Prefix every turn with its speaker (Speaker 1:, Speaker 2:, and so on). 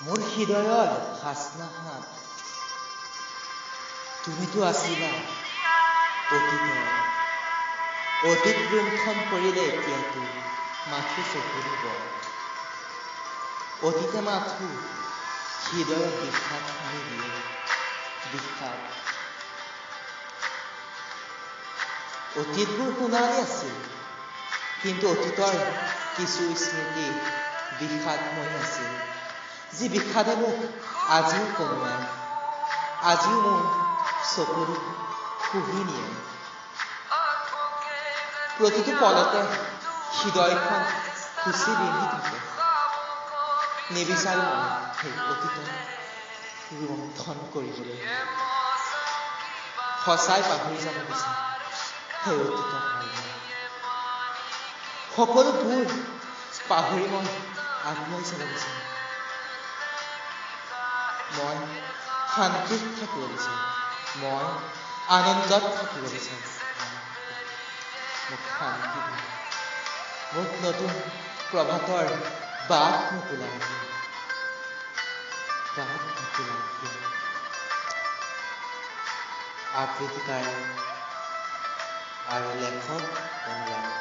Speaker 1: মোৰ হৃদয়ৰ হাসনাহাত তুমিতো আছিলা অতীত ৰুমখন পৰিলে এতিয়াতো মাথো চকুলো বৰ অতীতে মাথো হৃদয়ত বিষাদ সানি দিয়ে বিষাদ অতীতবোৰ সোণালী আছিল কিন্তু অতীতৰ কিছু স্মৃতি বিষাদময় আছিল যি বিষাদে মোক আজিও কমুৱাই আজিও মোৰ চকুলো শুহি নিয়ে প্ৰতিটো পলতে হৃদয়খন খুচি বিন্ধি থাকে নিবিচাৰো মই সেই অতীতক ৰোমন্থন কৰিবলৈ সঁচাই পাহৰি যাব বিচাৰো সেই অতীতক সকলোবোৰ পাহৰি মই আগুৱাই যাব বিচাৰো মই শান্তিত থাকিব বিচাৰো মই আনন্দত থাকিব বিচাৰো মোক শান্তি দিয়া মোক নতুন প্ৰভাতৰ বাট মোকোলাই দিয়া আবৃত্তিকাৰ আৰু লেখক অনুৰাগ